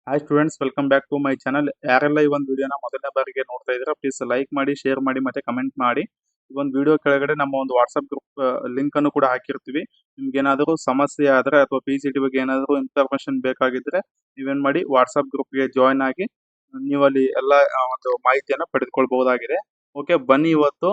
Hi students, welcome back to my channel. ಯಾರೆಲ್ಲ ಈ ಒಂದು ವಿಡಿಯೋನ ಮೊದಲನೇ ಬಾರಿಗೆ ನೋಡ್ತಾ ಇದ್ದೀರಾ, ಪ್ಲೀಸ್ ಲೈಕ್ ಮಾಡಿ, ಶೇರ್ ಮಾಡಿ ಮತ್ತೆ ಕಮೆಂಟ್ ಮಾಡಿ. ಈ ಒಂದು ವಿಡಿಯೋ ಕೆಳಗಡೆ ನಮ್ಮ ಒಂದು ವಾಟ್ಸ್ಆಪ್ ಗ್ರೂಪ್ ಲಿಂಕ್ ಅನ್ನು ಕೂಡ ಹಾಕಿರ್ತೀವಿ. ನಿಮ್ಗೆ ಏನಾದರೂ ಸಮಸ್ಯೆ ಆದರೆ ಅಥವಾ PCT ಬಗ್ಗೆ ಏನಾದರೂ ಇನ್ಫಾರ್ಮೇಶನ್ ಬೇಕಾಗಿದ್ರೆ ನೀವೇನ್ ಮಾಡಿ ವಾಟ್ಸ್ಆಪ್ ಗ್ರೂಪ್ಗೆ ಜಾಯ್ನ್ ಆಗಿ ನೀವು ಅಲ್ಲಿ ಎಲ್ಲ ಒಂದು ಮಾಹಿತಿಯನ್ನು ಪಡೆದುಕೊಳ್ಬಹುದಾಗಿದೆ. ಓಕೆ, ಬನ್ನಿ ಇವತ್ತು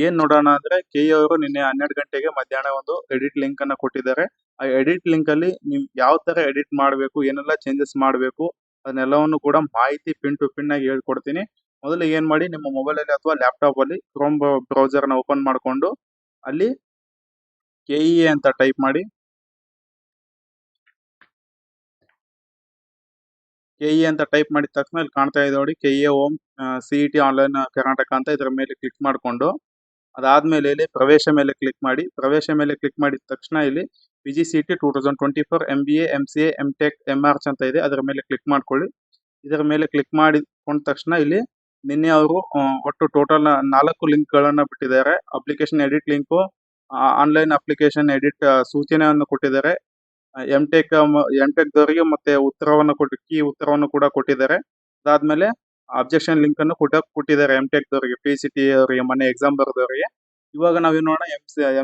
ಏನ್ ನೋಡೋಣ ಅಂದ್ರೆ ಅವರು ನಿನ್ನೆ 12 ಗಂಟೆಗೆ ಮಧ್ಯಾಹ್ನ ಒಂದು ಎಡಿಟ್ ಲಿಂಕ್ ಅನ್ನ ಕೊಟ್ಟಿದ್ದಾರೆ. ಆ ಎಡಿಟ್ ಲಿಂಕ್ ಅಲ್ಲಿ ನೀವು ಯಾವ ತರ ಎಡಿಟ್ ಮಾಡಬೇಕು, ಏನೆಲ್ಲ ಚೇಂಜಸ್ ಮಾಡಬೇಕು, ಅದನ್ನೆಲ್ಲವನ್ನು ಕೂಡ ಮಾಹಿತಿ ಪಿನ್ ಟು ಪಿನ್ ಆಗಿ ಹೇಳ್ಕೊಡ್ತೀನಿ. ಮೊದಲು ಏನ್ ಮಾಡಿ, ನಿಮ್ಮ ಮೊಬೈಲ್ ಅಲ್ಲಿ ಅಥವಾ ಲ್ಯಾಪ್ಟಾಪ್ ಅಲ್ಲಿ ಕ್ರೋಮ್ ಬ್ರೌಸರ್ ನ ಓಪನ್ ಮಾಡ್ಕೊಂಡು ಅಲ್ಲಿ KEA ಅಂತ ಟೈಪ್ ಮಾಡಿ. KEA ಅಂತ ಟೈಪ್ ಮಾಡಿದ ತಕ್ಷಣ ಇಲ್ಲಿ ಕಾಣ್ತಾ ಇದೆ ನೋಡಿ, KEA home CET online Karnataka ಅಂತ ಇದರ ಮೇಲೆ ಕ್ಲಿಕ್ ಮಾಡಿಕೊಂಡು ಅದಾದ್ಮೇಲೆ ಇಲ್ಲಿ ಪ್ರವೇಶ ಮೇಲೆ ಕ್ಲಿಕ್ ಮಾಡಿ. ಪ್ರವೇಶ ಮೇಲೆ ಕ್ಲಿಕ್ ಮಾಡಿದ ತಕ್ಷಣ ಇಲ್ಲಿ PGCET 2024 MBA MCA MTech MArch ಅಂತ ಇದೆ, ಅದರ ಮೇಲೆ ಕ್ಲಿಕ್ ಮಾಡ್ಕೊಳ್ಳಿ. ಇದರ ಮೇಲೆ ಕ್ಲಿಕ್ ಮಾಡಿಕೊಂಡ ತಕ್ಷಣ ಇಲ್ಲಿ ನಿನ್ನೆ ಅವರು ಒಟ್ಟು ಟೋಟಲ್ 4 ಲಿಂಕ್ಗಳನ್ನ ಬಿಟ್ಟಿದ್ದಾರೆ. Application edit link, online application edit ಸೂಚನೆಯನ್ನು ಕೊಟ್ಟಿದ್ದಾರೆ. MTech ದವರಿಗೆ ಮತ್ತೆ ಕೀ ಉತ್ತರವನ್ನು ಕೂಡ ಕೊಟ್ಟಿದ್ದಾರೆ. ಅದಾದ್ಮೇಲೆ ಅಬ್ಜೆಕ್ಷನ್ ಲಿಂಕ್ ಅನ್ನು ಕೂಡ ಕೊಟ್ಟಿದ್ದಾರೆ MTech ದವರಿಗೆ, PCT ಅವರಿಗೆ, ಮೊನ್ನೆ ಎಕ್ಸಾಮ್ ಬರೆದವರಿಗೆ. ಇವಾಗ ನಾವೇನ್ ನೋಡೋಣ,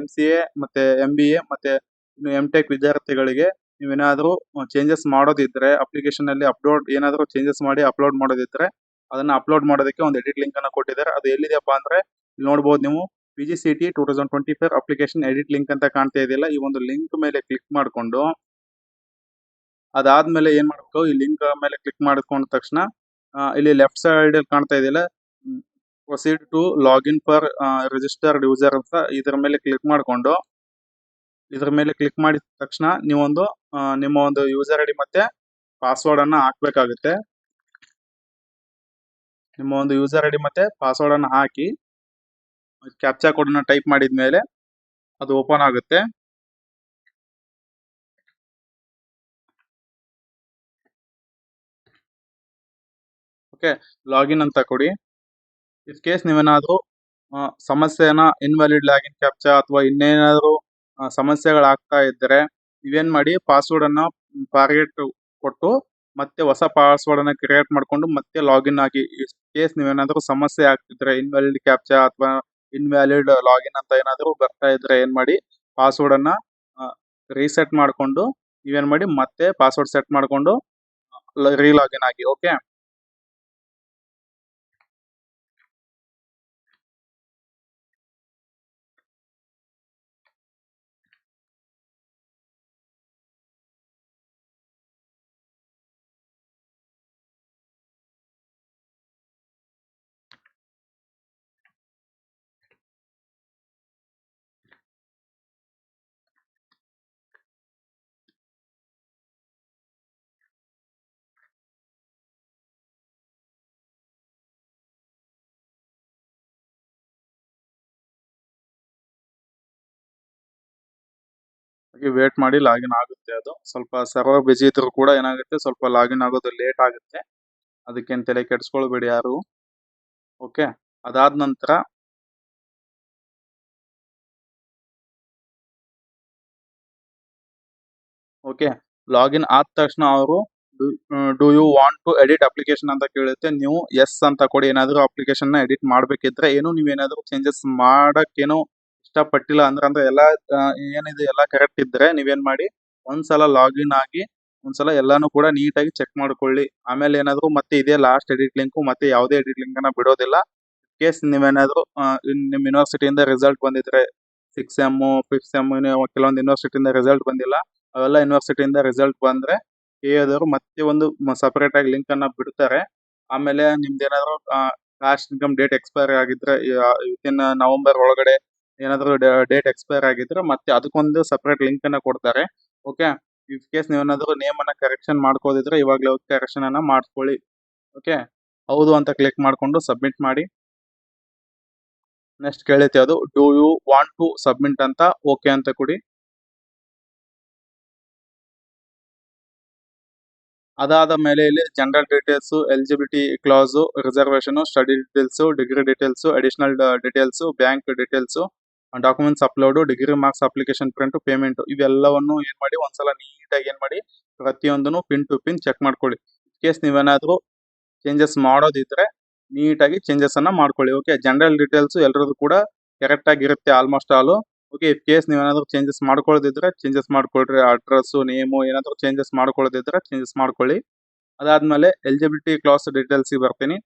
MCA ಮತ್ತೆ MBA ಮತ್ತೆ ಇನ್ನು MTech ವಿದ್ಯಾರ್ಥಿಗಳಿಗೆ ನೀವೇನಾದ್ರೂ ಚೇಂಜಸ್ ಮಾಡೋದಿದ್ರೆ, ಅಪ್ಲಿಕೇಶನ್ ಅಲ್ಲಿ ಅಪ್ಲೋಡ್ ಏನಾದರೂ ಚೇಂಜಸ್ ಮಾಡಿ ಅಪ್ಲೋಡ್ ಮಾಡೋದಿದ್ರೆ ಅದನ್ನ ಅಪ್ಲೋಡ್ ಮಾಡೋದಕ್ಕೆ ಒಂದು ಎಡಿಟ್ ಲಿಂಕ್ ಅನ್ನ ಕೊಟ್ಟಿದ್ದಾರೆ. ಅದು ಎಲ್ಲಿದೆಯಪ್ಪ ಅಂದ್ರೆ ಇಲ್ಲಿ ನೋಡಬಹುದು ನೀವು, PGCET 2024 ಅಪ್ಲಿಕೇಶನ್ ಎಡಿಟ್ ಲಿಂಕ್ ಅಂತ ಕಾಣ್ತಾ ಇದೆಯಲ್ಲ, ಈ ಒಂದು ಲಿಂಕ್ ಮೇಲೆ ಕ್ಲಿಕ್ ಮಾಡಿಕೊಂಡು ಅದಾದ್ಮೇಲೆ ಏನ್ ಮಾಡ್ಬೇಕು, ಈ ಲಿಂಕ್ ಮೇಲೆ ಕ್ಲಿಕ್ ಮಾಡಿಕೊಂಡ ತಕ್ಷಣ ಇಲ್ಲಿ ಲೆಫ್ಟ್ ಸೈಡ್ ಅಲ್ಲಿ ಕಾಣ್ತಾ ಇದೆಯಲ್ಲ, proceed to login for registered user ಅಂತ ಇದರ ಮೇಲೆ ಕ್ಲಿಕ್ ಮಾಡಿಕೊಂಡು ಇದರ ಮೇಲೆ ಕ್ಲಿಕ್ ಮಾಡಿದ ತಕ್ಷಣ ನೀವೊಂದು ನಿಮ್ಮ ಒಂದು ಯೂಸರ್ ಐಡಿ ಮತ್ತೆ ಪಾಸ್ವರ್ಡ್ ಅನ್ನ ಹಾಕ್ಬೇಕಾಗುತ್ತೆ. ನಿಮ್ಮ ಒಂದು ಯೂಸರ್ ಐಡಿ ಮತ್ತೆ ಪಾಸ್ವರ್ಡ್ ಅನ್ನ ಹಾಕಿ ಕ್ಯಾಪ್ಚಾ ಕೋಡ್ ಅನ್ನ ಟೈಪ್ ಮಾಡಿದ ಮೇಲೆ ಅದು ಓಪನ್ ಆಗುತ್ತೆ. ಓಕೆ, ಲಾಗಿನ್ ಅಂತ ಕೊಡಿ. ಇನ್ ಕೇಸ್ ನೀವೇನಾದ್ರೂ ಸಮಸ್ಯೆನ ಇನ್ವ್ಯಾಲಿಡ್ ಲಾಗಿನ್ ಕ್ಯಾಪ್ಚಾ ಅಥವಾ ಇನ್ನೇನಾದ್ರೂ ಸಮಸ್ಯೆಗಳಾಗ್ತಾ ಇದ್ರೆ ನೀವೇನ್ ಮಾಡಿ, ಪಾಸ್ವರ್ಡ್ ಅನ್ನ ಫಾರ್ಗೆಟ್ ಕೊಟ್ಟು ಮತ್ತೆ ಹೊಸ ಪಾಸ್ವರ್ಡ್ ಅನ್ನ ಕ್ರಿಯೇಟ್ ಮಾಡ್ಕೊಂಡು ಮತ್ತೆ ಲಾಗಿನ್ ಆಗಿ. ಕೇಸ್ ನೀವೇನಾದ್ರೂ ಸಮಸ್ಯೆ ಆಗ್ತಿದ್ರೆ, ಇನ್ವ್ಯಾಲಿಡ್ ಕ್ಯಾಪ್ಚಾ ಅಥವಾ ಇನ್ವ್ಯಾಲಿಡ್ ಲಾಗಿನ್ ಅಂತ ಏನಾದ್ರೂ ಬರ್ತಾ ಇದ್ರೆ ಏನ್ ಮಾಡಿ, ಪಾಸ್ವರ್ಡ್ ಅನ್ನ ರೀಸೆಟ್ ಮಾಡ್ಕೊಂಡು ನೀವೇನ್ ಮಾಡಿ ಮತ್ತೆ ಪಾಸ್ವರ್ಡ್ ಸೆಟ್ ಮಾಡ್ಕೊಂಡು ರೀಲಾಗಿನ್ ಆಗಿ. ಓಕೆ, ವೇಟ್ ಮಾಡಿ, ಲಾಗಿನ್ ಆಗುತ್ತೆ. ಅದು ಸ್ವಲ್ಪ ಸರ್ವರ್ ಬಿಜಿ ಇದ್ರು ಕೂಡ ಏನಾಗುತ್ತೆ, ಸ್ವಲ್ಪ ಲಾಗಿನ್ ಆಗೋದು ಲೇಟ್ ಆಗುತ್ತೆ. ಅದಕ್ಕೇನು ತಲೆ ಕೆಡಿಸ್ಕೊಳ್ಬೇಡಿ ಯಾರು. ಓಕೆ, ಅದಾದ ನಂತರ ಓಕೆ, ಲಾಗಿನ್ ಆದ ತಕ್ಷಣ ಅವರು do you want to edit application ಅಂತ ಕೇಳುತ್ತೆ. ನೀವು ಎಸ್ ಅಂತ ಕೊಡಿ. ಏನಾದರೂ ಅಪ್ಲಿಕೇಶನ್ ನ ಎಡಿಟ್ ಮಾಡ್ಬೇಕಿದ್ರೆ, ಏನು ನೀವೇನಾದ್ರೂ ಚೇಂಜಸ್ ಮಾಡಕ್ಕೇನು ಇಷ್ಟಪಟ್ಟಿಲ್ಲ ಅಂದ್ರೆ ಎಲ್ಲ ಏನಿದೆ ಎಲ್ಲ ಕರೆಕ್ಟ್ ಇದ್ರೆ ನೀವೇನ್ ಮಾಡಿ, ಒಂದ್ಸಲ ಲಾಗಿನ್ ಆಗಿ ಒಂದ್ಸಲ ಎಲ್ಲಾನು ಕೂಡ ನೀಟಾಗಿ ಚೆಕ್ ಮಾಡ್ಕೊಳ್ಳಿ. ಆಮೇಲೆ ಏನಾದ್ರು ಮತ್ತೆ ಇದೇ ಲಾಸ್ಟ್ ಎಡಿಟ್ ಲಿಂಕ್, ಮತ್ತೆ ಯಾವುದೇ ಎಡಿಟ್ ಲಿಂಕ್ ಅನ್ನ ಬಿಡೋದಿಲ್ಲ. ಕೇಸ್ ನೀವೇನಾದ್ರು ನಿಮ್ಮ ಯೂನಿವರ್ಸಿಟಿಯಿಂದ ರಿಸಲ್ಟ್ ಬಂದಿದ್ರೆ, 6th ಸೆಮ್ 5th ಸೆಮ್ ಕೆಲವೊಂದು ಯೂನಿವರ್ಸಿಟಿಯಿಂದ ರಿಸಲ್ಟ್ ಬಂದಿಲ್ಲ, ಅವೆಲ್ಲ ಯೂನಿವರ್ಸಿಟಿಯಿಂದ ರಿಸಲ್ಟ್ ಬಂದ್ರೆ KEAದವರು ಮತ್ತೆ ಒಂದು ಸಪರೇಟ್ ಆಗಿ ಲಿಂಕ್ ಅನ್ನ ಬಿಡ್ತಾರೆ. ಆಮೇಲೆ ನಿಮ್ದೇನಾದ್ರು ಕಾಸ್ಟ್ ಇನ್ಕಮ್ ಡೇಟ್ ಎಕ್ಸ್ಪೈರ್ ಆಗಿದ್ರೆ, ವಿತಿನ್ ನವೆಂಬರ್ ಒಳಗಡೆ ಏನಾದ್ರು ಡೇಟ್ ಎಕ್ಸ್ಪೈರ್ ಆಗಿದ್ರೆ ಮತ್ತೆ ಅದಕ್ಕೊಂದು ಸಪರೇಟ್ ಲಿಂಕ್ ಅನ್ನ ಕೊಡ್ತಾರೆ. ಓಕೆ, ಇನ್ ಕೇಸ್ ನೀವೇನಾದ್ರೂ ನೇಮ್ ಅನ್ನ ಕರೆಕ್ಷನ್ ಮಾಡ್ಕೋದಿದ್ರೆ ಇವಾಗಲೇ ಹೋಗಿ ಕರೆಕ್ಷನ್ ಅನ್ನ ಮಾಡ್ಕೊಳ್ಳಿ. ಓಕೆ, ಹೌದು ಅಂತ ಕ್ಲಿಕ್ ಮಾಡ್ಕೊಂಡು ಸಬ್ಮಿಟ್ ಮಾಡಿ. ನೆಕ್ಸ್ಟ್ ಕೇಳೈತೆ ಅದು do you want to submit ಅಂತ, ಓಕೆ ಅಂತ ಕೊಡಿ. ಅದಾದ ಮೇಲೆ ಇಲ್ಲಿ general details, eligibility class, reservation, study details, degree details, additional details, bank details, documents upload, degree marks application print, payment, ಇವೆಲ್ಲವನ್ನು ಏನ್ ಮಾಡಿ ಒಂದ್ಸಲ ನೀಟಾಗಿ ಏನ್ ಮಾಡಿ ಪ್ರತಿಯೊಂದನ್ನು ಪಿನ್ ಟು ಪಿನ್ ಚೆಕ್ ಮಾಡ್ಕೊಳ್ಳಿ. ಕೇಸ್ ನೀವೇನಾದರೂ ಚೇಂಜಸ್ ಮಾಡೋದಿದ್ರೆ ನೀಟಾಗಿ ಚೇಂಜಸನ್ನು ಮಾಡ್ಕೊಳ್ಳಿ. ಓಕೆ, ಜನರಲ್ ಡೀಟೇಲ್ಸು ಎಲ್ಲರದ್ದು ಕೂಡ ಕರೆಕ್ಟಾಗಿರುತ್ತೆ almost all. Okay, if case ನೀವೇನಾದರೂ ಚೇಂಜಸ್ ಮಾಡ್ಕೊಳ್ಳೋದಿದ್ರೆ ಚೇಂಜಸ್ ಮಾಡ್ಕೊಳ್ರಿ. ಅಡ್ರೆಸ್ಸು, ನೇಮು ಏನಾದರೂ ಚೇಂಜಸ್ ಮಾಡ್ಕೊಳ್ಳೋದಿದ್ರೆ ಚೇಂಜಸ್ ಮಾಡ್ಕೊಳ್ಳಿ. ಅದಾದಮೇಲೆ ಎಲಿಜಿಬಿಲಿಟಿ ಕ್ಲಾಸ್ ಡೀಟೇಲ್ಸಿಗೆ ಬರ್ತೀನಿ.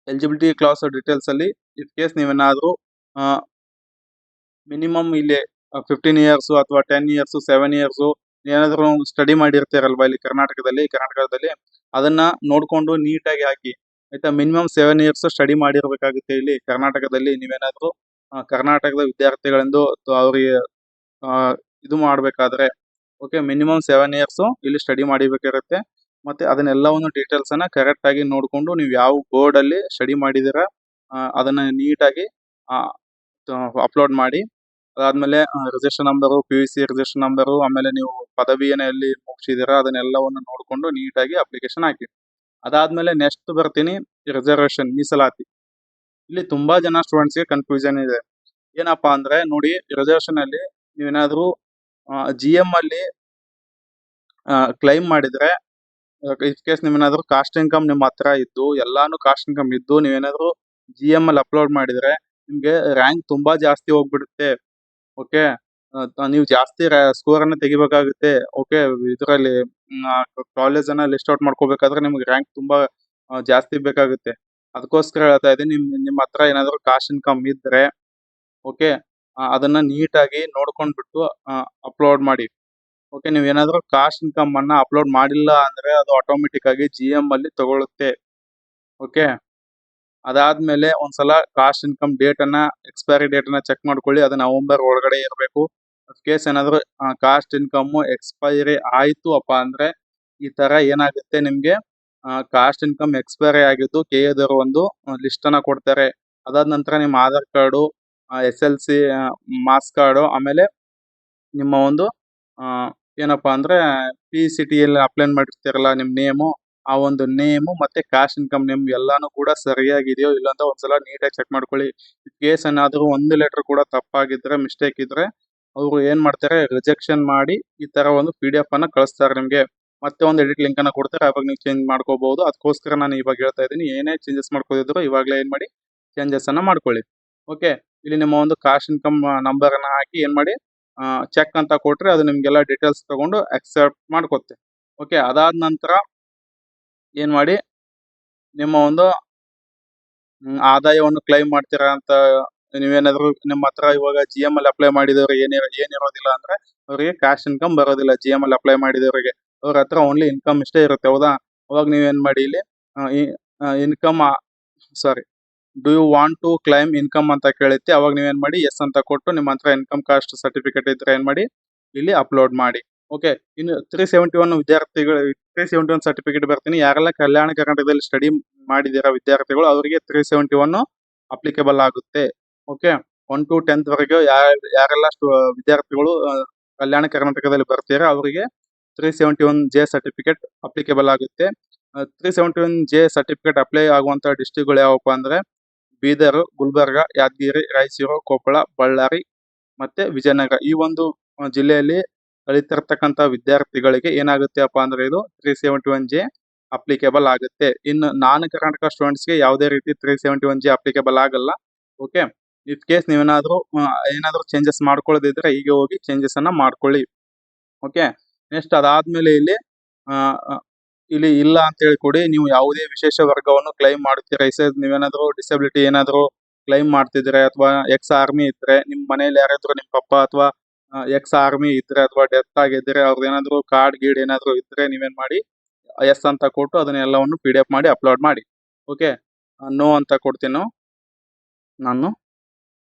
ಎಲಿಜಿಬಿಲಿಟಿ ಕ್ಲಾಸ್ ಡೀಟೇಲ್ಸಲ್ಲಿ ಇಫ್ ಕೇಸ್ ನೀವೇನಾದರೂ ಮಿನಿಮಮ್ ಇಲ್ಲಿ 15 ಇಯರ್ಸು ಅಥವಾ 10 ಇಯರ್ಸು 7 ಇಯರ್ಸು ಏನಾದರೂ ಸ್ಟಡಿ ಮಾಡಿರ್ತೀರಲ್ವಾ ಇಲ್ಲಿ ಕರ್ನಾಟಕದಲ್ಲಿ ಅದನ್ನ ನೋಡಿಕೊಂಡು ನೀಟಾಗಿ ಹಾಕಿ ಆಯ್ತಾ. ಮಿನಿಮಮ್ 7 ಇಯರ್ಸ್ ಸ್ಟಡಿ ಮಾಡಿರ್ಬೇಕಾಗುತ್ತೆ ಇಲ್ಲಿ ಕರ್ನಾಟಕದಲ್ಲಿ. ನೀವೇನಾದರೂ ಕರ್ನಾಟಕದ ವಿದ್ಯಾರ್ಥಿಗಳೆಂದು ಅವರಿಗೆ ಇದು ಮಾಡಬೇಕಾದ್ರೆ ಓಕೆ, ಮಿನಿಮಮ್ 7 ಇಯರ್ಸು ಇಲ್ಲಿ ಸ್ಟಡಿ ಮಾಡಿರ್ಬೇಕಿರುತ್ತೆ. ಮತ್ತು ಅದನ್ನೆಲ್ಲವನ್ನು ಡೀಟೇಲ್ಸನ್ನು ಕರೆಕ್ಟಾಗಿ ನೋಡಿಕೊಂಡು ನೀವು ಯಾವ ಬೋರ್ಡಲ್ಲಿ ಸ್ಟಡಿ ಮಾಡಿದ್ದೀರಾ ಅದನ್ನು ನೀಟಾಗಿ ಅಪ್ಲೋಡ್ ಮಾಡಿ. ಅದಾದಮೇಲೆ register number, PUC register number, ಆಮೇಲೆ ನೀವು ಪದವಿಯನ್ನು ಎಲ್ಲಿ ಮುಗಿಸಿದ್ದೀರಾ ಅದನ್ನೆಲ್ಲವನ್ನು ನೋಡಿಕೊಂಡು ನೀಟಾಗಿ ಅಪ್ಲಿಕೇಶನ್ ಹಾಕಿ. ಅದಾದಮೇಲೆ ನೆಕ್ಸ್ಟ್ ಬರ್ತೀನಿ ರಿಸರ್ವೇಷನ್, ಮೀಸಲಾತಿ. ಇಲ್ಲಿ ತುಂಬ ಜನ ಸ್ಟೂಡೆಂಟ್ಸ್ಗೆ ಕನ್ಫ್ಯೂಷನ್ ಇದೆ. ಏನಪ್ಪ ಅಂದರೆ ನೋಡಿ, ರಿಸರ್ವೇಷನಲ್ಲಿ ನೀವೇನಾದರೂ GM ಅಲ್ಲಿ ಕ್ಲೈಮ್ ಮಾಡಿದರೆ, ಇನ್ ಕೇಸ್ ನೀವೇನಾದರೂ ಕಾಸ್ಟ್ ಇನ್ಕಮ್ ನಿಮ್ಮ ಹತ್ರ ಇದ್ದು ಎಲ್ಲಾನು ಕಾಸ್ಟ್ ಇನ್ಕಮ್ ಇದ್ದು ನೀವೇನಾದರೂ GM ಅಲ್ಲಿ ಅಪ್ಲೋಡ್ ಮಾಡಿದರೆ ನಿಮಗೆ ರ್ಯಾಂಕ್ ತುಂಬ ಜಾಸ್ತಿ ಹೋಗ್ಬಿಡುತ್ತೆ. ಓಕೆ, ನೀವು ಜಾಸ್ತಿ ಸ್ಕೋರನ್ನು ತೆಗಿಬೇಕಾಗುತ್ತೆ. ಓಕೆ, ಇದರಲ್ಲಿ ಕಾಲೇಜನ್ನು ಲಿಸ್ಟ್ ಔಟ್ ಮಾಡ್ಕೋಬೇಕಾದ್ರೆ ನಿಮ್ಗೆ ರ್ಯಾಂಕ್ ತುಂಬ ಜಾಸ್ತಿ ಬೇಕಾಗುತ್ತೆ. ಅದಕ್ಕೋಸ್ಕರ ಹೇಳ್ತಾ ಇದ್ದೀನಿ, ನಿಮ್ಮ ಹತ್ರ ಏನಾದರೂ ಕಾಸ್ಟ್ ಇನ್ಕಮ್ ಇದ್ದರೆ ಓಕೆ, ಅದನ್ನು ನೀಟಾಗಿ ನೋಡ್ಕೊಂಡ್ಬಿಟ್ಟು ಅಪ್ಲೋಡ್ ಮಾಡಿ. ಓಕೆ, ನೀವೇನಾದರೂ ಕಾಸ್ಟ್ ಇನ್ಕಮನ್ನು ಅಪ್ಲೋಡ್ ಮಾಡಿಲ್ಲ ಅಂದರೆ ಅದು ಆಟೋಮೆಟಿಕ್ ಆಗಿ GM ಅಲ್ಲಿ ತಗೊಳುತ್ತೆ. ಓಕೆ, ಅದಾದಮೇಲೆ ಒಂದ್ಸಲ ಕಾಸ್ಟ್ ಇನ್ಕಮ್ ಡೇಟನ್ನು, ಎಕ್ಸ್ಪೈರಿ ಡೇಟನ್ನು ಚೆಕ್ ಮಾಡ್ಕೊಳ್ಳಿ. ಅದು ನವೆಂಬರ್ ಒಳಗಡೆ ಇರಬೇಕು. ಕೇಸ್ ಏನಾದರೂ ಕಾಸ್ಟ್ ಇನ್ಕಮ್ಮು ಎಕ್ಸ್ಪೈರಿ ಆಯಿತು ಅಪ್ಪ ಅಂದರೆ ಈ ಥರ ಏನಾಗುತ್ತೆ, ನಿಮಗೆ ಕಾಸ್ಟ್ ಇನ್ಕಮ್ ಎಕ್ಸ್ಪೈರಿ ಆಗಿದ್ದು KAದವರು ಒಂದು ಲಿಸ್ಟನ್ನು ಕೊಡ್ತಾರೆ. ಅದಾದ ನಂತರ ನಿಮ್ಮ Aadhaar card, SLC marks card, ಆಮೇಲೆ ನಿಮ್ಮ ಒಂದು ಏನಪ್ಪ ಅಂದರೆ PCTಯಲ್ಲಿ ಅಪ್ಲೈ ಮಾಡಿರ್ತೀರಲ್ಲ ನಿಮ್ಮ ನೇಮು, ಆ ಒಂದು ನೇಮು ಮತ್ತು ಕಾಸ್ಟ್ ಇನ್ಕಮ್ ನೇಮ್ ಎಲ್ಲನೂ ಕೂಡ ಸರಿಯಾಗಿದೆಯೋ ಇಲ್ಲ ಅಂತ ಒಂದ್ಸಲ ನೀಟಾಗಿ ಚೆಕ್ ಮಾಡ್ಕೊಳ್ಳಿ. ಕೇಸ್ ಏನಾದರೂ ಒಂದು ಲೆಟ್ರ್ ಕೂಡ ತಪ್ಪಾಗಿದ್ದರೆ, ಮಿಸ್ಟೇಕ್ ಇದ್ದರೆ ಅವರು ಏನು ಮಾಡ್ತಾರೆ, ರಿಜೆಕ್ಷನ್ ಮಾಡಿ ಈ ಥರ ಒಂದು PDF ಅನ್ನು ಕಳಿಸ್ತಾರೆ ನಿಮಗೆ. ಮತ್ತೆ ಒಂದು ಎಡಿಟ್ ಲಿಂಕನ್ನು ಕೊಡ್ತಾರೆ, ಅವಾಗ ನೀವು ಚೇಂಜ್ ಮಾಡ್ಕೋಬಹುದು. ಅದಕ್ಕೋಸ್ಕರ ನಾನು ಇವಾಗ ಹೇಳ್ತಾ ಇದ್ದೀನಿ, ಏನೇ ಚೇಂಜಸ್ ಮಾಡ್ಕೋದಿದ್ರು ಇವಾಗಲೇ ಏನು ಮಾಡಿ, ಚೇಂಜಸನ್ನು ಮಾಡ್ಕೊಳ್ಳಿ. ಓಕೆ, ಇಲ್ಲಿ ನಿಮ್ಮ ಒಂದು ಕಾಸ್ಟ್ ಇನ್ಕಮ್ ನಂಬರನ್ನು ಹಾಕಿ ಏನು ಮಾಡಿ, ಚೆಕ್ ಅಂತ ಕೊಟ್ಟರೆ ಅದು ನಿಮಗೆಲ್ಲ ಡೀಟೇಲ್ಸ್ ತೊಗೊಂಡು ಅಕ್ಸೆಪ್ಟ್ ಮಾಡ್ಕೊತ್ತೆ. ಓಕೆ, ಅದಾದ ನಂತರ ಏನು ಮಾಡಿ, ನಿಮ್ಮ ಒಂದು ಆದಾಯವನ್ನು ಕ್ಲೈಮ್ ಮಾಡ್ತೀರಾ ಅಂತ ನೀವೇನಾದರೂ ನಿಮ್ಮ ಹತ್ರ ಇವಾಗ GM ಅಲ್ಲಿ ಅಪ್ಲೈ ಮಾಡಿದವರು ಏನಿರೋದಿಲ್ಲ ಅಂದರೆ ಅವರಿಗೆ ಕಾಸ್ಟ್ ಇನ್ಕಮ್ ಬರೋದಿಲ್ಲ. GM ಅಲ್ಲಿ ಅಪ್ಲೈ ಮಾಡಿದವರಿಗೆ ಅವ್ರ ಹತ್ರ ಓನ್ಲಿ ಇನ್ಕಮ್ ಇಷ್ಟೇ ಇರುತ್ತೆ, ಹೌದಾ. ಅವಾಗ ನೀವೇನು ಮಾಡಿ, ಇಲ್ಲಿ income do you want to claim income ಅಂತ ಕೇಳುತ್ತೆ. ಅವಾಗ ನೀವೇನು ಮಾಡಿ, ಎಸ್ ಅಂತ ಕೊಟ್ಟು ನಿಮ್ಮ ಹತ್ರ ಇನ್ಕಮ್ ಕಾಸ್ಟ್ ಸರ್ಟಿಫಿಕೇಟ್ ಇದ್ದರೆ ಏನು ಮಾಡಿ, ಇಲ್ಲಿ ಅಪ್ಲೋಡ್ ಮಾಡಿ. ಓಕೆ, ಇನ್ನು 371 ವಿದ್ಯಾರ್ಥಿಗಳು 371 ಸರ್ಟಿಫಿಕೇಟ್ ಬರ್ತೀನಿ. ಯಾರೆಲ್ಲ ಕಲ್ಯಾಣ ಕರ್ನಾಟಕದಲ್ಲಿ ಸ್ಟಡಿ ಮಾಡಿದ್ದೀರಾ ವಿದ್ಯಾರ್ಥಿಗಳು ಅವರಿಗೆ 371 ಅಪ್ಲಿಕೇಬಲ್ ಆಗುತ್ತೆ. ಓಕೆ, 1 to 10th ವರೆಗೆ ಯಾರೆಲ್ಲ ವಿದ್ಯಾರ್ಥಿಗಳು ಕಲ್ಯಾಣ ಕರ್ನಾಟಕದಲ್ಲಿ ಬರ್ತೀರಾ ಅವರಿಗೆ 371J ಸರ್ಟಿಫಿಕೇಟ್ ಅಪ್ಲಿಕೇಬಲ್ ಆಗುತ್ತೆ. 371J ಸರ್ಟಿಫಿಕೇಟ್ ಅಪ್ಲೈ ಆಗುವಂಥ ಡಿಸ್ಟ್ರಿಕ್ಟ್ಗಳು ಯಾವಪ್ಪ ಅಂದರೆ ಬೀದರ್, ಗುಲ್ಬರ್ಗ, ಯಾದಗಿರಿ, ರಾಯಚೂರು, ಕೊಪ್ಪಳ, ಬಳ್ಳಾರಿ ಮತ್ತು ವಿಜಯನಗರ. ಈ ಒಂದು ಜಿಲ್ಲೆಯಲ್ಲಿ ಕಲಿತಿರ್ತಕ್ಕಂಥ ವಿದ್ಯಾರ್ಥಿಗಳಿಗೆ ಏನಾಗುತ್ತೆ ಅಪ್ಪ ಅಂದರೆ ಇದು 371J ಅಪ್ಲಿಕೇಬಲ್ ಆಗುತ್ತೆ. ಇನ್ನು ನಾನ್ ಕರ್ನಾಟಕ ಸ್ಟೂಡೆಂಟ್ಸ್ಗೆ ಯಾವುದೇ ರೀತಿ 371J ಅಪ್ಲಿಕೇಬಲ್ ಆಗಲ್ಲ. ಓಕೆ, ಇಫ್ ಕೇಸ್ ನೀವೇನಾದರೂ ಏನಾದರೂ ಚೇಂಜಸ್ ಮಾಡ್ಕೊಳ್ಳೋದಿದ್ರೆ ಈಗ ಹೋಗಿ ಚೇಂಜಸನ್ನು ಮಾಡ್ಕೊಳ್ಳಿ. ಓಕೆ, ನೆಕ್ಸ್ಟ್ ಅದಾದಮೇಲೆ ಇಲ್ಲಿ ಇಲ್ಲ ಅಂತೇಳಿ ಕೊಡಿ. ನೀವು ಯಾವುದೇ ವಿಶೇಷ ವರ್ಗವನ್ನು ಕ್ಲೈಮ್ ಮಾಡುತ್ತೀರಾ, ನೀವೇನಾದರೂ ಡಿಸಬಿಲಿಟಿ ಏನಾದರೂ ಕ್ಲೈಮ್ ಮಾಡ್ತಿದ್ರೆ ಅಥವಾ ಎಕ್ಸ್ ಆರ್ಮಿ ಇದ್ದರೆ, ನಿಮ್ಮ ಮನೇಲಿ ಯಾರಾದರೂ ನಿಮ್ಮ ಪಪ್ಪ ಅಥವಾ ಎಕ್ಸ್ ಆರ್ಮಿ ಇದ್ದರೆ ಅಥವಾ ಡೆತ್ ಆಗಿದ್ದರೆ ಅವ್ರದ್ದು ಏನಾದರೂ ಕಾರ್ಡ್ ಗೀಡ್ ಏನಾದರೂ ಇದ್ದರೆ ನೀವೇನು ಮಾಡಿ, ಎಸ್ ಅಂತ ಕೊಟ್ಟು ಅದನ್ನೆಲ್ಲವನ್ನು PDF ಮಾಡಿ ಅಪ್ಲೋಡ್ ಮಾಡಿ. ಓಕೆ, ನೋ ಅಂತ ಕೊಡ್ತೀನಿ ನಾನು.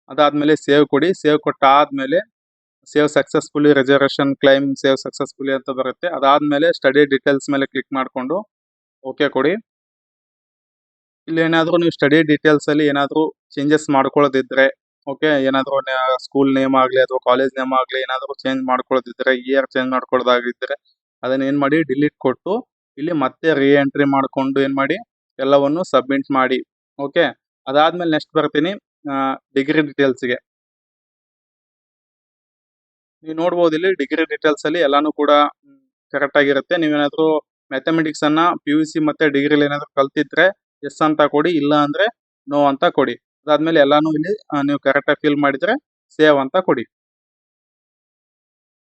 ಅದಾದಮೇಲೆ ಸೇವ್ ಕೊಡಿ. ಸೇವ್ ಕೊಟ್ಟಾದಮೇಲೆ save successfully reservation claim save successfully ಅಂತ ಬರುತ್ತೆ. ಅದಾದಮೇಲೆ ಸ್ಟಡಿ ಡೀಟೇಲ್ಸ್ ಮೇಲೆ ಕ್ಲಿಕ್ ಮಾಡಿಕೊಂಡು ಓಕೆ ಕೊಡಿ. ಇಲ್ಲಿ ಏನಾದರೂ ನೀವು ಸ್ಟಡಿ ಡೀಟೇಲ್ಸಲ್ಲಿ ಏನಾದರೂ ಚೇಂಜಸ್ ಮಾಡ್ಕೊಳ್ಳೋದಿದ್ರೆ, ಓಕೆ, ಏನಾದರೂ ಸ್ಕೂಲ್ ನೇಮ್ ಆಗಲಿ ಅಥವಾ ಕಾಲೇಜ್ ನೇಮ್ ಆಗಲಿ ಏನಾದರೂ ಚೇಂಜ್ ಮಾಡ್ಕೊಳ್ಳೋದಿದ್ರೆ, ಇಯರ್ ಚೇಂಜ್ ಮಾಡ್ಕೊಳ್ಳೋದಾಗಿದ್ದರೆ ಅದನ್ನ ಏನು ಮಾಡಿ, ಡಿಲೀಟ್ ಕೊಟ್ಟು ಇಲ್ಲಿ ಮತ್ತೆ ಎಂಟ್ರಿ ಮಾಡಿಕೊಂಡು ಏನು ಮಾಡಿ, ಎಲ್ಲವನ್ನು ಸಬ್ಮಿಟ್ ಮಾಡಿ. ಓಕೆ, ಅದಾದಮೇಲೆ ನೆಕ್ಸ್ಟ್ ಬರ್ತೀನಿ ಡಿಗ್ರಿ ಡೀಟೇಲ್ಸ್ಗೆ. ನೀವು ನೋಡ್ಬೋದು ಇಲ್ಲಿ ಡಿಗ್ರಿ ಡೀಟೇಲ್ಸಲ್ಲಿ ಎಲ್ಲನೂ ಕೂಡ ಕರೆಕ್ಟಾಗಿರುತ್ತೆ. ನೀವೇನಾದರೂ ಮ್ಯಾಥಮೆಟಿಕ್ಸ್ ಅನ್ನ PUC ಮತ್ತೆ ಡಿಗ್ರಿಲಿ ಏನಾದ್ರು ಕಲ್ತಿದ್ರೆ ಎಸ್ ಅಂತ ಕೊಡಿ, ಇಲ್ಲ ಅಂದ್ರೆ ನೋ ಅಂತ ಕೊಡಿ. ಅದಾದ್ಮೇಲೆ ಎಲ್ಲಾನು ಇಲ್ಲಿ ನೀವು ಕರೆಕ್ಟಾಗಿ ಫಿಲ್ ಮಾಡಿದ್ರೆ ಸೇವ್ ಅಂತ ಕೊಡಿ.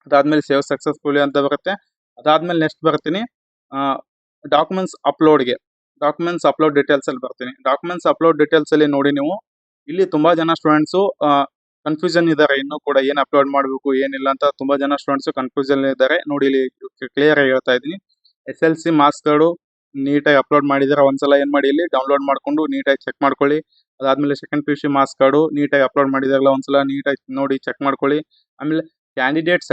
ಅದಾದ್ಮೇಲೆ ಸೇವ್ ಸಕ್ಸಸ್ಫುಲಿ ಅಂತ ಬರುತ್ತೆ. ಅದಾದ್ಮೇಲೆ ನೆಕ್ಸ್ಟ್ ಬರ್ತೀನಿ ಡಾಕ್ಯುಮೆಂಟ್ಸ್ ಅಪ್ಲೋಡ್ಗೆ. ಡಾಕ್ಯುಮೆಂಟ್ಸ್ ಅಪ್ಲೋಡ್ ಡೀಟೇಲ್ಸ್ ಅಲ್ಲಿ ಬರ್ತೀನಿ. ಡಾಕ್ಯುಮೆಂಟ್ಸ್ ಅಪ್ಲೋಡ್ ಡೀಟೇಲ್ಸ್ ಅಲ್ಲಿ ನೋಡಿ ನೀವು ಇಲ್ಲಿ ತುಂಬಾ ಜನ ಸ್ಟೂಡೆಂಟ್ಸು ಕನ್ಫ್ಯೂಷನ್ ಇದ್ದಾರೆ, ಇನ್ನೂ ಕೂಡ ಏನ್ ಅಪ್ಲೋಡ್ ಮಾಡಬೇಕು ಏನಿಲ್ಲ ಅಂತ ತುಂಬಾ ಜನ ಸ್ಟೂಡೆಂಟ್ಸ್ ಕನ್ಫ್ಯೂಷನ್ ಇದ್ದಾರೆ. ನೋಡಿ ಇಲ್ಲಿ ಕ್ಲಿಯರ್ ಆಗಿ ಹೇಳ್ತಾ ಇದ್ದೀನಿ. SLC ಮಾರ್ಕ್ಸ್ ಕಾರ್ಡು ನೀಟಾಗಿ ಅಪ್ಲೋಡ್ ಮಾಡಿದ್ರೆ ಒಂದ್ಸಲ ಏನ್ ಮಾಡಿ ಇಲ್ಲಿ ಡೌನ್ಲೋಡ್ ಮಾಡ್ಕೊಂಡು ನೀಟಾಗಿ ಚೆಕ್ ಮಾಡ್ಕೊಳ್ಳಿ. ಅದಾದ್ಮೇಲೆ ಸೆಕೆಂಡ್ PUC ಮಾರ್ಕ್ಸ್ ಕಾರ್ಡು ನೀಟಾಗಿ ಅಪ್ಲೋಡ್ ಮಾಡಿದಾರಲ್ಲ ಒಂದ್ಸಲ ನೀಟಾಗಿ ನೋಡಿ ಚೆಕ್ ಮಾಡ್ಕೊಳ್ಳಿ. ಆಮೇಲೆ ಕ್ಯಾಂಡಿಡೇಟ್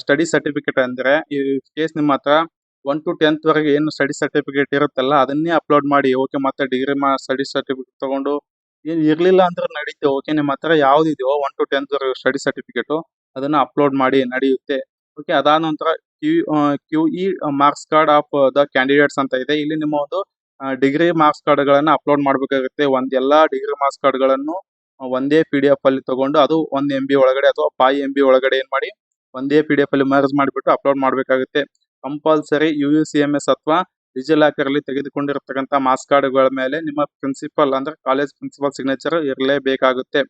ಸ್ಟಡಿ ಸರ್ಟಿಫಿಕೇಟ್ ಅಂದ್ರೆ ಈ ಕೇಸ್ ನಿಮ್ಮ ಹತ್ರ 1 to 10th ವರೆಗೆ ಏನು ಸ್ಟಡಿ ಸರ್ಟಿಫಿಕೇಟ್ ಇರುತ್ತಲ್ಲ ಅದನ್ನೇ ಅಪ್ಲೋಡ್ ಮಾಡಿ. ಓಕೆ, ಮತ್ತೆ ಡಿಗ್ರಿ ಸ್ಟಡಿ ಸರ್ಟಿಫಿಕೇಟ್ ತಗೊಂಡು ಏನ್ ಇರ್ಲಿಲ್ಲ ಅಂದ್ರೆ ನಡೀತೆ. ಓಕೆ, ನಿಮ್ಮ ಹತ್ರ ಯಾವ್ದಿದೆಯೋ 1 to 10th ವರೆಗೆ ಸ್ಟಡಿ ಸರ್ಟಿಫಿಕೇಟ್ ಅದನ್ನ ಅಪ್ಲೋಡ್ ಮಾಡಿ ನಡೆಯುತ್ತೆ. ಓಕೆ, ಅದಾದ ನಂತರ QE marks card of the candidates ಅಂತ ಇದೆ. ಇಲ್ಲಿ ನಿಮ್ಮ ಒಂದು ಡಿಗ್ರಿ ಮಾರ್ಕ್ಸ್ ಕಾರ್ಡ್ಗಳನ್ನ ಅಪ್ಲೋಡ್ ಮಾಡಬೇಕಾಗುತ್ತೆ. ಎಲ್ಲಾ ಡಿಗ್ರಿ ಮಾರ್ಕ್ಸ್ ಕಾರ್ಡ್ಗಳನ್ನು ಒಂದೇ PDF ಅಲ್ಲಿ ತಗೊಂಡು ಅದು 1 MB ಒಳಗಡೆ ಅಥವಾ 5 MB ಒಳಗಡೆ ಏನ್ ಮಾಡಿ ಒಂದೇ PDF ಅಲ್ಲಿ ಮರ್ಜ್ ಮಾಡಿಬಿಟ್ಟು ಅಪ್ಲೋಡ್ ಮಾಡಬೇಕಾಗುತ್ತೆ. ಕಂಪಲ್ಸರಿ UUCMS ಅಥವಾ ಡಿಜಿಲಾಕರ್ ಅಲ್ಲಿ ತೆಗೆದುಕೊಂಡಿರತಕ್ಕಂಥ ಮಾರ್ಕ್ಸ್ ಕಾರ್ಡ್ಗಳ ಮೇಲೆ ನಿಮ್ಮ ಪ್ರಿನ್ಸಿಪಲ್ ಅಂದ್ರೆ ಕಾಲೇಜ್ ಪ್ರಿನ್ಸಿಪಲ್ ಸಿಗ್ನೇಚರ್ ಇರಲೇಬೇಕಾಗುತ್ತೆ.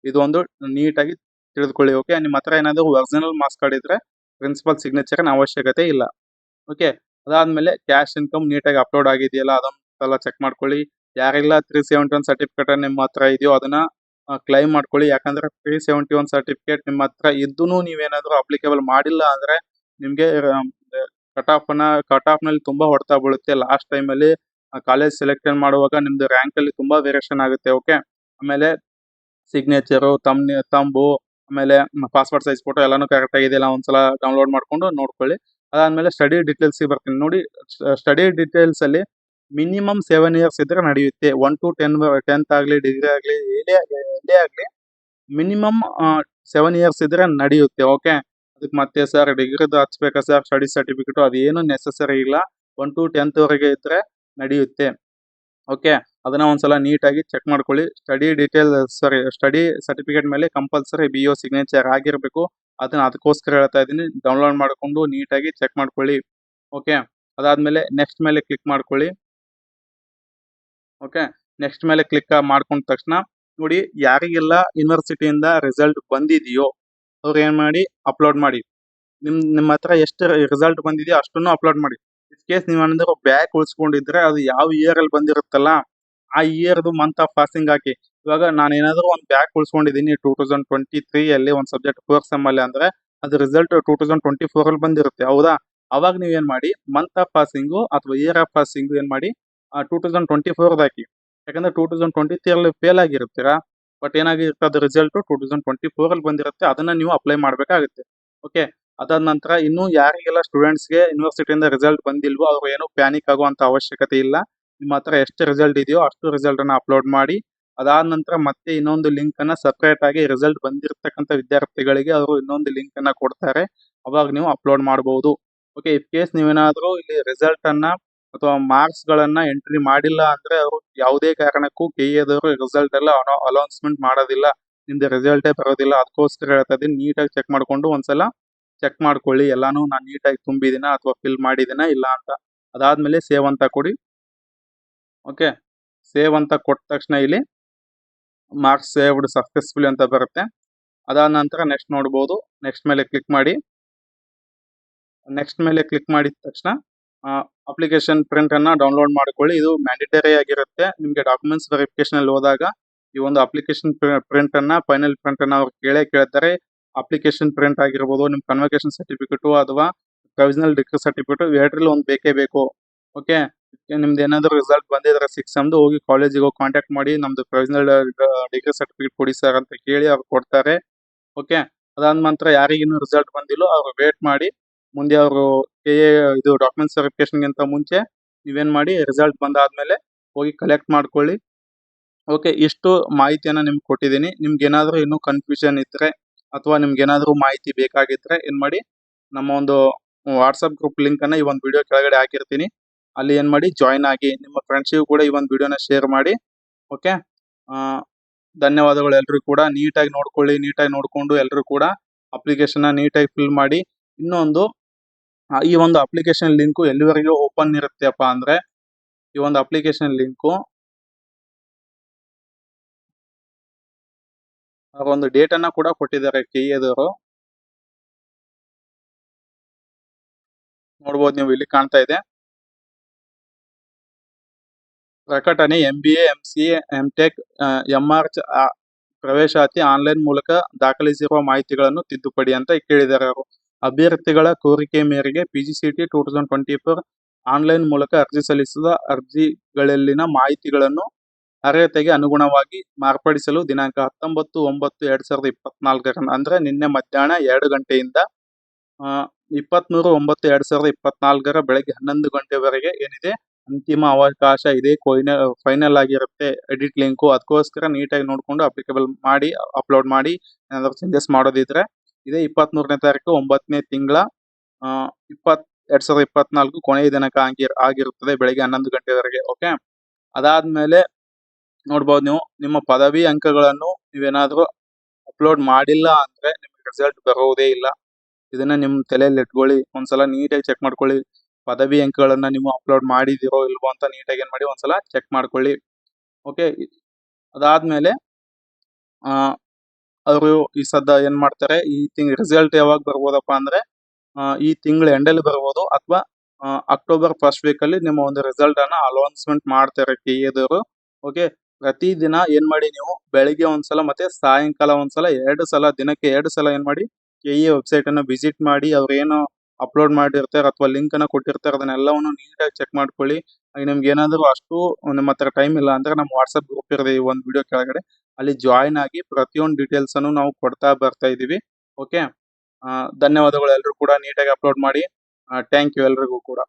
ಇದು ಒಂದು ನೀಟಾಗಿ ತಿಳಿದುಕೊಳ್ಳಿ. ಓಕೆ, ನಿಮ್ಮ ಹತ್ರ ಏನಾದರೂ ಒರಿಜಿನಲ್ ಮಾರ್ಕ್ಸ್ ಕಾರ್ಡ್ ಇದ್ರೆ ಪ್ರಿನ್ಸಿಪಲ್ ಸಿಗ್ನೇಚರ್ ಅವಶ್ಯಕತೆ ಇಲ್ಲ. ಓಕೆ, ಅದಾದ್ಮೇಲೆ ಕ್ಯಾಶ್ ಇನ್ಕಮ್ ನೀಟಾಗಿ ಅಪ್ಲೋಡ್ ಆಗಿದೆಯಲ್ಲ ಅದೊಂದ್ಸಲ ಚೆಕ್ ಮಾಡ್ಕೊಳ್ಳಿ. ಯಾರೆಲ್ಲ 371 ಸರ್ಟಿಫಿಕೇಟ್ ನಿಮ್ಮ ಹತ್ರ ಇದೆಯೋ ಅದನ್ನ ಕ್ಲೈಮ್ ಮಾಡ್ಕೊಳ್ಳಿ. ಯಾಕಂದ್ರೆ 371 ಸರ್ಟಿಫಿಕೇಟ್ ನಿಮ್ಮ ಹತ್ರ ಇದ್ದೂ ನೀವೇನಾದ್ರೂ ಅಪ್ಲಿಕೇಬಲ್ ಮಾಡಿಲ್ಲ ಅಂದ್ರೆ ನಿಮ್ಗೆ ಕಟ್ ಆಫ್ ನಲ್ಲಿ ತುಂಬಾ ಹೊಡೆತ ಬೀಳುತ್ತೆ. ಲಾಸ್ಟ್ ಟೈಮ್ ಅಲ್ಲಿ ಕಾಲೇಜ್ ಸೆಲೆಕ್ಷನ್ ಮಾಡುವಾಗ ನಿಮ್ದು ರ್ಯಾಂಕ್ ಅಲ್ಲಿ ತುಂಬಾ ವೇರಿಯೇಷನ್ ಆಗುತ್ತೆ. ಓಕೆ, ಆಮೇಲೆ ಸಿಗ್ನೇಚರು, ತಂಬು, ಆಮೇಲೆ ಪಾಸ್ಪೋರ್ಟ್ ಸೈಜ್ ಫೋಟೋ ಎಲ್ಲಾನು ಕರೆಕ್ಟ್ ಆಗಿದೆಯಲ್ಲ ಒಂದ್ಸಲ ಡೌನ್ಲೋಡ್ ಮಾಡ್ಕೊಂಡು ನೋಡ್ಕೊಳ್ಳಿ. ಅದಾದ್ಮೇಲೆ ಸ್ಟಡಿ ಡೀಟೇಲ್ಸ್ ಬರ್ತೀನಿ ನೋಡಿ. ಸ್ಟಡಿ ಡೀಟೇಲ್ಸ್ ಅಲ್ಲಿ ಮಿನಿಮಮ್ 7 ಇಯರ್ಸ್ ಇದ್ರೆ ನಡೆಯುತ್ತೆ. 1 to 10th ಆಗ್ಲಿ ಡಿಗ್ರಿ ಆಗ್ಲಿ ಎಲ್ಲೇ ಆಗ್ಲಿ ಮಿನಿಮಮ್ 7 ಇಯರ್ಸ್ ಇದ್ರೆ ನಡೆಯುತ್ತೆ. ಓಕೆ, ಅದಕ್ಕೆ ಮತ್ತೆ ಸರ್ ಡಿಗ್ರಿದು ಹಚ್ಬೇಕಾ ಸರ್ ಸ್ಟಡಿ ಸರ್ಟಿಫಿಕೇಟ್ ಅದೇನು ನೆಸೆಸರಿ ಇಲ್ಲ. 1 to 10th ವರೆಗೆ ಇದ್ರೆ ನಡೆಯುತ್ತೆ. ಓಕೆ, ಅದನ್ನ ಒಂದ್ಸಲ ನೀಟಾಗಿ ಚೆಕ್ ಮಾಡ್ಕೊಳ್ಳಿ. ಸ್ಟಡಿ ಸರ್ಟಿಫಿಕೇಟ್ ಮೇಲೆ ಕಂಪಲ್ಸರಿ BO ಸಿಗ್ನೇಚರ್ ಆಗಿರ್ಬೇಕು. ಅದಕ್ಕೋಸ್ಕರ ಹೇಳ್ತಾ ಇದ್ದೀನಿ. ಡೌನ್ಲೋಡ್ ಮಾಡ್ಕೊಂಡು ನೀಟಾಗಿ ಚೆಕ್ ಮಾಡ್ಕೊಳ್ಳಿ. ಓಕೆ, ಅದಾದ್ಮೇಲೆ ನೆಕ್ಸ್ಟ್ ಮೇಲೆ ಕ್ಲಿಕ್ ಮಾಡ್ಕೊಳ್ಳಿ. ಓಕೆ, ನೆಕ್ಸ್ಟ್ ಮೇಲೆ ಕ್ಲಿಕ್ ಮಾಡ್ಕೊಂಡ ತಕ್ಷಣ ನೋಡಿ ಯಾರಿಗೆಲ್ಲ ಯೂನಿವರ್ಸಿಟಿಯಿಂದ ರಿಸಲ್ಟ್ ಬಂದಿದೆಯೋ ಅವ್ರು ಏನ್ ಮಾಡಿ ಅಪ್ಲೋಡ್ ಮಾಡಿ. ನಿಮ್ಮ ಹತ್ರ ಎಷ್ಟು ರಿಸಲ್ಟ್ ಬಂದಿದೆಯೋ ಅಷ್ಟನ್ನು ಅಪ್ಲೋಡ್ ಮಾಡಿ. ಇನ್ ಕೇಸ್ ನೀವು ಏನಾದ್ರು ಬ್ಯಾಕ್ ಉಳಿಸ್ಕೊಂಡಿದ್ರೆ ಅದು ಯಾವ ಇಯರ್ ಅಲ್ಲಿ ಬಂದಿರುತ್ತಲ್ಲ ಆ ಇಯರ್ದು ಮಂತ್ ಆಫ್ ಪಾಸಿಂಗ್ ಹಾಕಿ. ಇವಾಗ ನಾನು ಏನಾದ್ರು ಒಂದು ಬ್ಯಾಕ್ ಉಳಿಸ್ಕೊಂಡಿದ್ದೀನಿ 2023 ಅಲ್ಲಿ ಒಂದು ಸಬ್ಜೆಕ್ಟ್ 4th ಸೆಮ್ ಅಲ್ಲಿ ಅಂದ್ರೆ ಅದು ರಿಸಲ್ಟ್ 2024 ಅಲ್ಲಿ ಬಂದಿರುತ್ತೆ. ಹೌದಾ, ಅವಾಗ ನೀವ್ ಏನ್ ಮಾಡಿ ಮಂತ್ ಆಫ್ ಪಾಸಿಂಗು ಅಥವಾ ಇಯರ್ ಆಫ್ ಪಾಸಿಂಗು ಏನ್ ಮಾಡಿ 2024 ಹಾಕಿ. ಯಾಕಂದ್ರೆ 2023 ಅಲ್ಲಿ ಫೇಲ್ ಆಗಿರ್ತೀರಾ, ಬಟ್ ಏನಾಗಿರುತ್ತೆ ಅದು ರಿಸಲ್ಟ್ 2024 ಅಲ್ಲಿ ಬಂದಿರುತ್ತೆ. ಅದನ್ನ ನೀವು ಅಪ್ಲೈ ಮಾಡ್ಬೇಕಾಗುತ್ತೆ. ಓಕೆ, ಅದಾದ ನಂತರ ಇನ್ನು ಯಾರಿಗೆಲ್ಲ ಸ್ಟೂಡೆಂಟ್ಸ್ಗೆ ಯೂನಿವರ್ಸಿಟಿಯಿಂದ ರಿಸಲ್ಟ್ ಬಂದಿಲ್ವೋ ಅವ್ರು ಏನು ಪ್ಯಾನಿಕ್ ಆಗುವಂತ ಅವಶ್ಯಕತೆ ಇಲ್ಲ. ನಿಮ್ಮ ಹತ್ರ ಎಷ್ಟು ರಿಸಲ್ಟ್ ಇದೆಯೋ ಅಷ್ಟು ರಿಸಲ್ಟ್ ಅನ್ನ ಅಪ್ಲೋಡ್ ಮಾಡಿ. ಅದಾದ ನಂತರ ಮತ್ತೆ ಇನ್ನೊಂದು ಲಿಂಕ್ ಅನ್ನ ಸಪರೇಟ್ ಆಗಿ ರಿಸಲ್ಟ್ ಬಂದಿರತಕ್ಕಂಥ ವಿದ್ಯಾರ್ಥಿಗಳಿಗೆ ಅವರು ಇನ್ನೊಂದು ಲಿಂಕ್ ಅನ್ನ ಕೊಡ್ತಾರೆ. ಅವಾಗ ನೀವು ಅಪ್ಲೋಡ್ ಮಾಡಬಹುದು. ಓಕೆ, ಇಫ್ ಕೇಸ್ ನೀವೇನಾದ್ರೂ ಇಲ್ಲಿ ರಿಸಲ್ಟ್ ಅನ್ನ ಅಥವಾ ಮಾರ್ಕ್ಸ್ ಗಳನ್ನ ಎಂಟ್ರಿ ಮಾಡಿಲ್ಲ ಅಂದ್ರೆ ಅವರು ಯಾವುದೇ ಕಾರಣಕ್ಕೂ KEದವರು ರಿಸಲ್ಟ್ ಎಲ್ಲ ಅನೌನ್ಸ್ಮೆಂಟ್ ಮಾಡೋದಿಲ್ಲ. ನಿಮ್ದು ರಿಸಲ್ಟೇ ಬರೋದಿಲ್ಲ. ಅದಕ್ಕೋಸ್ಕರ ಹೇಳ್ತಾ ಇದೀನಿ, ನೀಟಾಗಿ ಚೆಕ್ ಮಾಡ್ಕೊಂಡು ಒಂದ್ಸಲ ಚೆಕ್ ಮಾಡ್ಕೊಳ್ಳಿ ಎಲ್ಲಾನು ನಾನು ನೀಟಾಗಿ ತುಂಬಿದಿನ ಅಥವಾ ಫಿಲ್ ಮಾಡಿದಿನ ಇಲ್ಲ ಅಂತ. ಅದಾದ್ಮೇಲೆ ಸೇವ್ ಅಂತ ಕೊಡಿ. ಓಕೆ, ಸೇವ್ ಅಂತ ಕೊಟ್ಟ ತಕ್ಷಣ ಇಲ್ಲಿ ಮಾರ್ಕ್ಸ್ ಸೇವ್ಡ್ ಸಕ್ಸಸ್ಫುಲಿ ಅಂತ ಬರುತ್ತೆ. ಅದಾದ ನಂತರ ನೆಕ್ಸ್ಟ್ ನೋಡ್ಬೋದು. ನೆಕ್ಸ್ಟ್ ಮೇಲೆ ಕ್ಲಿಕ್ ಮಾಡಿ. ನೆಕ್ಸ್ಟ್ ಮೇಲೆ ಕ್ಲಿಕ್ ಮಾಡಿದ ತಕ್ಷಣ ಅಪ್ಲಿಕೇಶನ್ ಪ್ರಿಂಟ್ ಅನ್ನ ಡೌನ್ಲೋಡ್ ಮಾಡ್ಕೊಳ್ಳಿ. ಇದು ಮ್ಯಾಂಡೇಟರಿ ಆಗಿರುತ್ತೆ. ನಿಮ್ಗೆ ಡಾಕ್ಯುಮೆಂಟ್ಸ್ ವೆರಿಫಿಕೇಶನ್ ಅಲ್ಲಿ ಹೋದಾಗ ಈ ಒಂದು ಅಪ್ಲಿಕೇಶನ್ ಪ್ರಿಂಟ್ ಅನ್ನ ಫೈನಲ್ ಪ್ರಿಂಟ್ ಅನ್ನ ಅವ್ರು ಕೇಳ್ತಾರೆ. ಅಪ್ಲಿಕೇಶನ್ ಪ್ರಿಂಟ್ ಆಗಿರ್ಬೋದು, ನಿಮ್ ಕನ್ವೊಕೇಶನ್ ಸರ್ಟಿಫಿಕೇಟ್ ಅಥವಾ ಪ್ರೊವಿಷನಲ್ ಡಿಗ್ರಿ ಸರ್ಟಿಫಿಕೇಟ್ ಎರಡರಲ್ಲಿ ಒಂದು ಬೇಕೇ ಬೇಕು. ಓಕೆ, ನಿಮ್ದು ಏನಾದ್ರು ರಿಸಲ್ಟ್ ಬಂದಿದ್ರೆ 6th ಸೆಮ್ದು ಹೋಗಿ ಕಾಲೇಜಿಗೆ ಹೋಗಿ ಕಾಂಟ್ಯಾಕ್ಟ್ ಮಾಡಿ ನಮ್ದು ಪ್ರೊವಿಷನಲ್ ಡಿಗ್ರಿ ಸರ್ಟಿಫಿಕೇಟ್ ಕೊಡಿ ಸರ್ ಅಂತ ಕೇಳಿ ಅವ್ರು ಕೊಡ್ತಾರೆ. ಓಕೆ, ಅದಾದ ನಂತರ ಯಾರಿಗಿನ್ನೂ ರಿಸಲ್ಟ್ ಬಂದಿಲ್ಲೋ ಅವ್ರು ವೇಟ್ ಮಾಡಿ. ಮುಂದೆ ಅವರು ಇದು ಡಾಕ್ಯುಮೆಂಟ್ಸ್ ವೆರಿಫಿಕೇಶನ್ಗಿಂತ ಮುಂಚೆ ನೀವೇನ್ ಮಾಡಿ ರಿಸಲ್ಟ್ ಬಂದಾದ್ಮೇಲೆ ಹೋಗಿ ಕಲೆಕ್ಟ್ ಮಾಡ್ಕೊಳ್ಳಿ. ಓಕೆ, ಇಷ್ಟು ಮಾಹಿತಿಯನ್ನ ನಿಮ್ಗೆ ಕೊಟ್ಟಿದ್ದೀನಿ. ನಿಮ್ಗೆ ಏನಾದರೂ ಇನ್ನೂ ಕನ್ಫ್ಯೂಷನ್ ಇದ್ರೆ ಅಥವಾ ನಿಮ್ಗೆ ಏನಾದರೂ ಮಾಹಿತಿ ಬೇಕಾಗಿದ್ರೆ ಏನ್ ಮಾಡಿ ನಮ್ಮ ಒಂದು ವಾಟ್ಸಪ್ ಗ್ರೂಪ್ ಲಿಂಕ್ ಅನ್ನ ಈ ಒಂದು ವಿಡಿಯೋ ಕೆಳಗಡೆ ಹಾಕಿರ್ತೀನಿ. ಅಲ್ಲಿ ಏನ್ ಮಾಡಿ ಜಾಯಿನ್ ಆಗಿ ನಿಮ್ಮ ಫ್ರೆಂಡ್ಸ್ಗೂ ಕೂಡ ಈ ಒಂದು ವಿಡಿಯೋನ ಶೇರ್ ಮಾಡಿ. ಓಕೆ, ಧನ್ಯವಾದಗಳು. ಎಲ್ರಿಗೂ ಕೂಡ ನೀಟಾಗಿ ನೋಡ್ಕೊಳ್ಳಿ. ನೀಟಾಗಿ ನೋಡ್ಕೊಂಡು ಎಲ್ಲರೂ ಕೂಡ ಅಪ್ಲಿಕೇಶನ್ ನೀಟಾಗಿ ಫಿಲ್ ಮಾಡಿ. ಇನ್ನೊಂದು ಈ ಒಂದು ಅಪ್ಲಿಕೇಶನ್ ಲಿಂಕು ಎಲ್ಲಿವರೆಗೆ ಓಪನ್ ಇರುತ್ತೆಪ್ಪ ಅಂದ್ರೆ, ಈ ಒಂದು ಅಪ್ಲಿಕೇಶನ್ ಲಿಂಕು ಒಂದು ಡೇಟ್ ಅನ್ನ ಕೂಡ ಕೊಟ್ಟಿದ್ದಾರೆ ಕೆಇಎದವರು. ನೋಡ್ಬೋದು ನೀವು, ಇಲ್ಲಿ ಕಾಣ್ತಾ ಇದೆ ಪ್ರಕಟಣೆ MBA MCA MTech MR ಪ್ರವೇಶಾತಿ ಆನ್ಲೈನ್ ಮೂಲಕ ದಾಖಲಿಸಿರುವ ಮಾಹಿತಿಗಳನ್ನು ತಿದ್ದುಪಡಿ ಅಂತ ಕೇಳಿದ್ದಾರೆ ಅವರು. ಅಭ್ಯರ್ಥಿಗಳ ಕೋರಿಕೆ ಮೇರೆಗೆ PGCET 2024 ಆನ್ಲೈನ್ ಮೂಲಕ ಅರ್ಜಿ ಸಲ್ಲಿಸಿದ ಅರ್ಜಿಗಳಲ್ಲಿನ ಮಾಹಿತಿಗಳನ್ನು ಅರ್ಹತೆಗೆ ಅನುಗುಣವಾಗಿ ಮಾರ್ಪಡಿಸಲು ದಿನಾಂಕ 19/9/2024 ಅಂದ್ರೆ ನಿನ್ನೆ ಮಧ್ಯಾಹ್ನ 2 ಗಂಟೆಯಿಂದ 23/9/2024 ಬೆಳಗ್ಗೆ 11 ಗಂಟೆವರೆಗೆ ಏನಿದೆ ಅಂತಿಮ ಅವಕಾಶ ಇದೆ. ಫೈನಲ್ ಆಗಿರುತ್ತೆ ಎಡಿಟ್ ಲಿಂಕು. ಅದಕ್ಕೋಸ್ಕರ ನೀಟಾಗಿ ನೋಡ್ಕೊಂಡು ಅಪ್ಲಿಕೇಬಲ್ ಮಾಡಿ ಅಪ್ಲೋಡ್ ಮಾಡಿ. ಏನಾದ್ರು ಚೇಂಜಸ್ ಮಾಡೋದಿದ್ರೆ ಇದೇ 23ನೇ ತಾರೀಕು 9ನೇ ತಿಂಗಳ 2024 ಕೊನೆಯ ದಿನಾಂಕ ಆಗಿರುತ್ತದೆ ಬೆಳಗ್ಗೆ 11 ಗಂಟೆವರೆಗೆ. ಓಕೆ, ಅದಾದ್ಮೇಲೆ ನೋಡ್ಬೋದು ನೀವು, ನಿಮ್ಮ ಪದವಿ ಅಂಕಗಳನ್ನು ನೀವೇನಾದ್ರೂ ಅಪ್ಲೋಡ್ ಮಾಡಿಲ್ಲ ಅಂದ್ರೆ ನಿಮ್ಗೆ ರಿಸಲ್ಟ್ ಬರೋದೇ ಇಲ್ಲ. ಇದನ್ನ ನಿಮ್ ತಲೆಯಲ್ಲಿ ಇಟ್ಕೊಳ್ಳಿ. ಒಂದ್ಸಲ ನೀಟಾಗಿ ಚೆಕ್ ಮಾಡ್ಕೊಳ್ಳಿ. ಪದವಿ ಅಂಕಗಳನ್ನ ನೀವು ಅಪ್ಲೋಡ್ ಮಾಡಿದಿರೋ ಇಲ್ವೋ ಅಂತ ನೀಟಾಗಿ ಏನ್ ಮಾಡಿ ಒಂದ್ಸಲ ಚೆಕ್ ಮಾಡ್ಕೊಳ್ಳಿ. ಓಕೆ, ಅದಾದ್ಮೇಲೆ ಅವರು ಈ ಸದ್ದ ಏನ್ ಮಾಡ್ತಾರೆ, ಈ ರಿಸಲ್ಟ್ ಯಾವಾಗ ಬರ್ಬೋದಪ್ಪ ಅಂದ್ರೆ ಈ ತಿಂಗಳ ಎಂಡಲ್ಲಿ ಬರ್ಬೋದು, ಅಥವಾ ಅಕ್ಟೋಬರ್ ಫಸ್ಟ್ ವೀಕ್ ಅಲ್ಲಿ ನಿಮ್ಮ ಒಂದು ರಿಸಲ್ಟ್ ಅನ್ನ ಅನೌನ್ಸ್ಮೆಂಟ್ ಮಾಡ್ತಾರೆ ಕೆಇಎದವರು. ಓಕೆ, ಪ್ರತಿದಿನ ಏನ್ ಮಾಡಿ ನೀವು ಬೆಳಿಗ್ಗೆ ಒಂದ್ಸಲ ಮತ್ತೆ ಸಾಯಂಕಾಲ ಒಂದ್ಸಲ, 2 ಸಲ, ದಿನಕ್ಕೆ 2 ಸಲ ಏನ್ ಮಾಡಿ ಕೆಇಎ ವೆಬ್ಸೈಟ್ ಅನ್ನ ವಿಸಿಟ್ ಮಾಡಿ. ಅವ್ರು ಏನು ಅಪ್ಲೋಡ್ ಮಾಡಿರ್ತಾರೆ ಅಥವಾ ಲಿಂಕ್ ಅನ್ನ ಕೊಟ್ಟಿರ್ತಾರೆ ಅದನ್ನೆಲ್ಲವನ್ನು ನೀಟಾಗಿ ಚೆಕ್ ಮಾಡ್ಕೊಳ್ಳಿ. ನಿಮ್ಗೆ ಏನಾದ್ರು ಅಷ್ಟು ನಿಮ್ಮ ಹತ್ರ ಟೈಮ್ ಇಲ್ಲ ಅಂದ್ರೆ ನಮ್ಮ ವಾಟ್ಸ್ಆಪ್ ಗ್ರೂಪ್ ಇರುತ್ತೆ ಈ ಒಂದು ವಿಡಿಯೋ ಕೆಳಗಡೆ, ಅಲ್ಲಿ ಜಾಯಿನ್ ಆಗಿ ಪ್ರತಿಯೊಂದು ಡೀಟೇಲ್ಸ್ ಅನ್ನು ನಾವು ಕೊಡ್ತಾ ಬರ್ತಾ ಇದೀವಿ. ಓಕೆ, ಧನ್ಯವಾದಗಳು. ಎಲ್ಲರೂ ಕೂಡ ನೀಟಾಗಿ ಅಪ್ಲೋಡ್ ಮಾಡಿ. ಥ್ಯಾಂಕ್ ಯು ಎಲ್ರಿಗೂ ಕೂಡ.